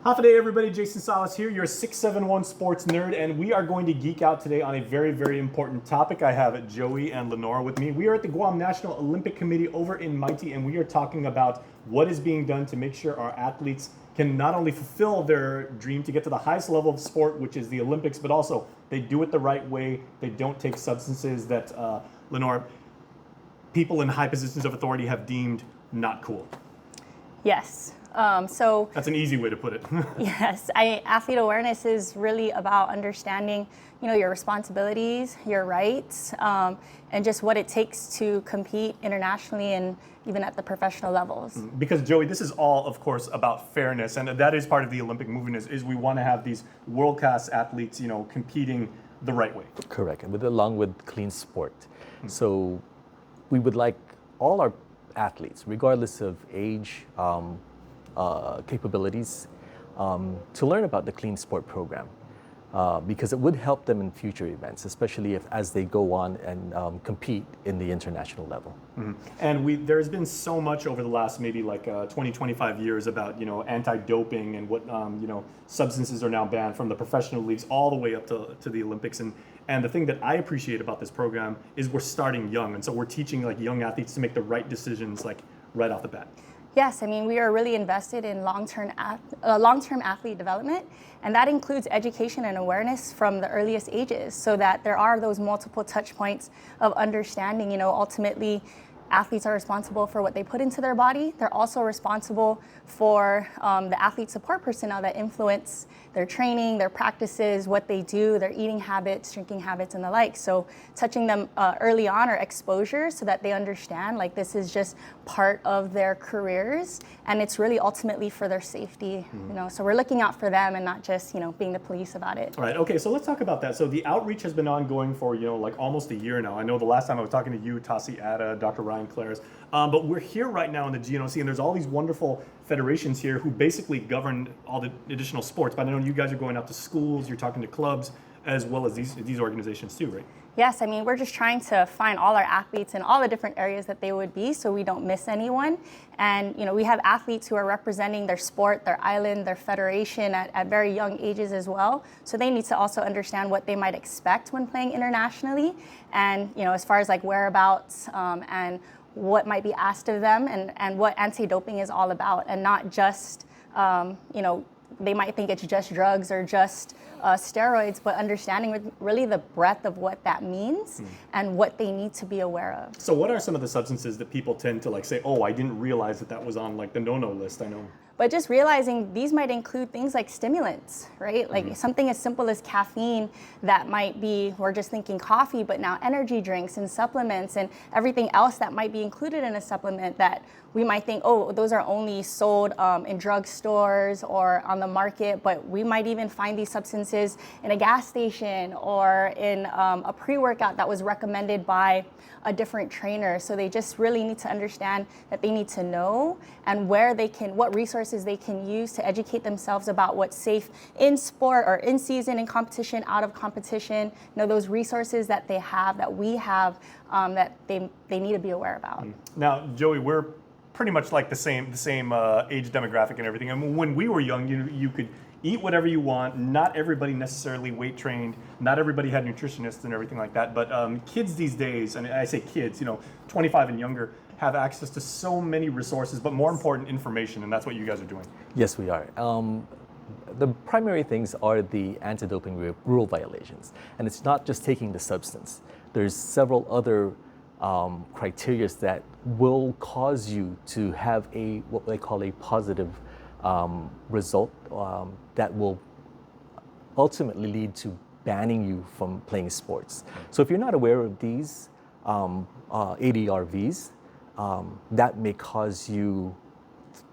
Half a day, everybody. Jason Salas here, your 671 sports nerd, and we are going to geek out today on a very, very important topic. I have Joey and Lenora with me. We are at the Guam National Olympic Committee over in Mighty, and we are talking about what is being done to make sure our athletes can not only fulfill their dream to get to the highest level of sport, which is the Olympics, but also they do it the right way. They don't take substances that, Lenora, people in high positions of authority have deemed not cool. Yes. That's an easy way to put it. Yes, athlete awareness is really about understanding, your responsibilities, your rights, and just what it takes to compete internationally and even at the professional levels. Because Joey, this is all, of course, about fairness, and that is part of the Olympic movement. Is we want to have these world-class athletes, competing the right way. Correct, and along with clean sport. So we would like all our athletes, regardless of age, capabilities, to learn about the Clean Sport program, because it would help them in future events, especially as they go on and compete in the international level. And there's been so much over the last maybe 20, 25 years about anti-doping and what substances are now banned from the professional leagues all the way up to the Olympics. And the thing that I appreciate about this program is we're starting young, and so we're teaching young athletes to make the right decisions right off the bat. Yes, we are really invested in long-term athlete development, and that includes education and awareness from the earliest ages, so that there are those multiple touch points of understanding. Ultimately, athletes are responsible for what they put into their body. They're also responsible for the athlete support personnel that influence their training, their practices, what they do, their eating habits, drinking habits, and the like. So touching them early on, or exposure, so that they understand this is just part of their careers, and it's really ultimately for their safety. So we're looking out for them and not just being the police about it. All right. Okay. So let's talk about that. So the outreach has been ongoing for almost a year now. I know the last time I was talking to you, Tassi Atta, Dr. Ryan Clares, but we're here right now in the GNOC, and there's all these wonderful federations here who basically govern all the additional sports. But I know you guys are going out to schools, you're talking to clubs, as well as these organizations too, right? Yes, we're just trying to find all our athletes in all the different areas that they would be, so we don't miss anyone. And we have athletes who are representing their sport, their island, their federation at very young ages as well. So they need to also understand what they might expect when playing internationally, and as far as whereabouts and what might be asked of them, and what anti-doping is all about, and not just they might think it's just drugs or just steroids, but understanding really the breadth of what that means and what they need to be aware of. So what are some of the substances that people tend to say, oh, I didn't realize that was on the no-no list? I know. But just realizing these might include things like stimulants, right? Something as simple as caffeine that might be, we're just thinking coffee, but now energy drinks and supplements and everything else that might be included in a supplement that we might think, oh, those are only sold in drugstores or on the market, but we might even find these substances in a gas station or in a pre-workout that was recommended by a different trainer. So they just really need to understand that they need to know and what resources they can use to educate themselves about what's safe in sport or in season, in competition, out of competition. Those resources that they have, that we have, that they need to be aware about. Now, Joey, we're pretty much the same age demographic and everything. When we were young, you could eat whatever you want. Not everybody necessarily weight trained. Not everybody had nutritionists and everything like that. But kids these days, and I say kids, 25 and younger, have access to so many resources, but more important, information, and that's what you guys are doing. Yes, we are. The primary things are the anti-doping rule violations, and it's not just taking the substance. There's several other criteria that will cause you to have what they call a positive result that will ultimately lead to banning you from playing sports. So if you're not aware of these ADRVs, that may cause you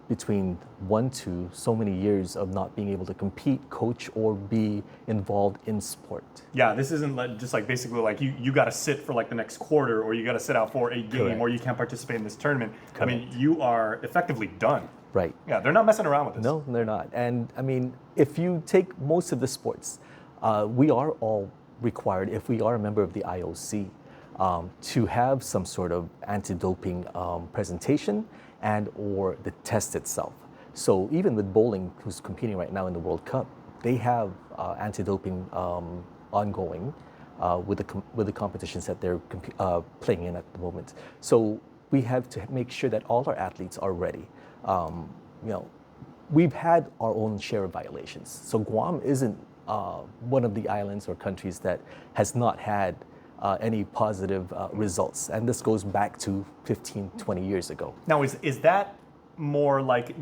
between 1 to so many years of not being able to compete, coach, or be involved in sport. Yeah, this isn't just basically you got to sit for the next quarter, or you got to sit out for a game, Correct. or you can't participate in this tournament. Correct. You are effectively done. Right. Yeah, they're not messing around with this. No, they're not. And if you take most of the sports, we are all required, if we are a member of the IOC, to have some sort of anti-doping presentation and or the test itself. So even with bowling, who's competing right now in the World Cup, they have anti-doping ongoing with the competitions that they're playing in at the moment. So we have to make sure that all our athletes are ready. We've had our own share of violations. So Guam isn't one of the islands or countries that has not had any positive results. And this goes back to 15, 20 years ago. Now, is that more like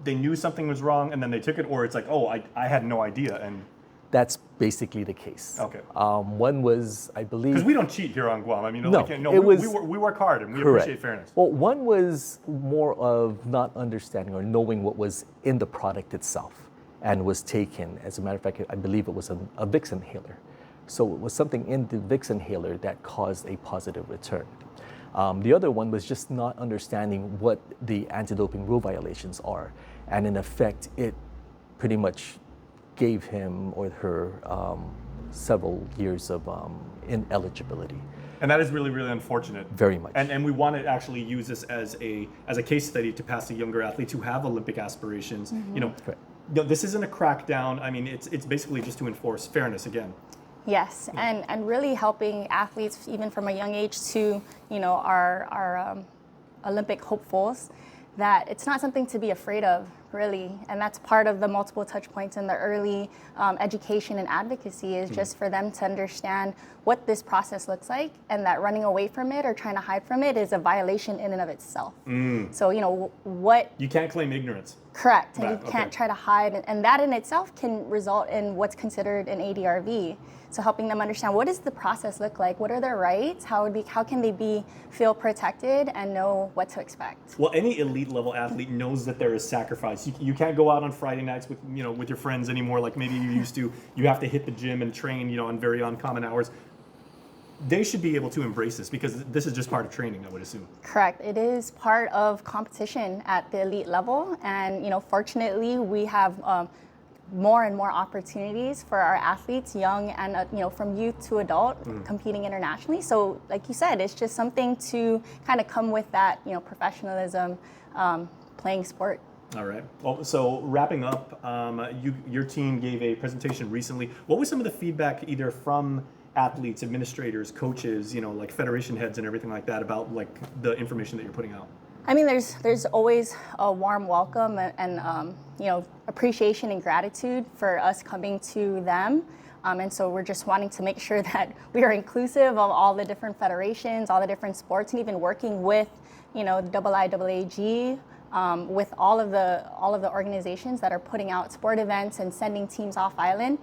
they knew something was wrong and then they took it, or it's like, oh, I had no idea? And that's basically the case. Okay. One was, I believe... Because we don't cheat here on Guam. I mean, no, we work hard and we correct. appreciate fairness. Well, one was more of not understanding or knowing what was in the product itself and was taken. As a matter of fact, I believe it was a Vicks inhaler. So it was something in the Vicks inhaler that caused a positive return. The other one was just not understanding what the anti-doping rule violations are. And in effect, it pretty much gave him or her several years of ineligibility. And that is really, really unfortunate. Very much. And we want to actually use this as a case study to pass to younger athletes who have Olympic aspirations. Correct. This isn't a crackdown. I mean, it's basically just to enforce fairness again. Yes, and really helping athletes even from a young age to, our Olympic hopefuls, that it's not something to be afraid of, really. And that's part of the multiple touch points in the early education and advocacy is just for them to understand what this process looks like, and that running away from it or trying to hide from it is a violation in and of itself. So, what... You can't claim ignorance. Correct, and you can't try to hide, and that in itself can result in what's considered an ADRV. So helping them understand, what does the process look like? What are their rights? How can they feel protected and know what to expect? Well, any elite level athlete knows that there is sacrifice. You can't go out on Friday nights with your friends anymore like maybe you used to. You have to hit the gym and train on very uncommon hours. They should be able to embrace this because this is just part of training, I would assume. Correct. It is part of competition at the elite level, and fortunately we have more and more opportunities for our athletes, young and from youth to adult, competing internationally. So, like you said, it's just something to kind of come with that, professionalism, playing sport. All right. Well, so wrapping up, your team gave a presentation recently. What was some of the feedback, either from athletes, administrators, coaches, like federation heads and everything like that, about like the information that you're putting out? I mean, there's always a warm welcome and appreciation and gratitude for us coming to them. And so we're just wanting to make sure that we are inclusive of all the different federations, all the different sports, and even working with, the IIAG, with all of the organizations that are putting out sport events and sending teams off island,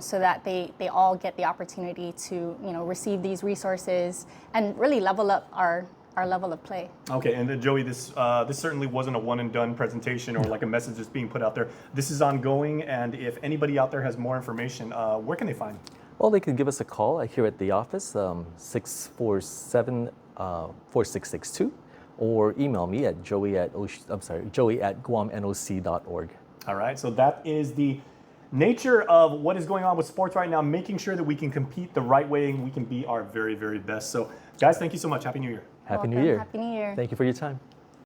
so that they all get the opportunity to, receive these resources and really level up our level of play. Okay, and then Joey, this certainly wasn't a one and done presentation or like a message that's being put out there. This is ongoing, and if anybody out there has more information, where can they find? Well, they can give us a call here at the office, 647-4662, or email me at joey@guamnoc.org. All right, so that is the nature of what is going on with sports right now, making sure that we can compete the right way and we can be our very, very best. So, guys, thank you so much. Happy New Year. Happy New Year. Happy New Year. Thank you for your time.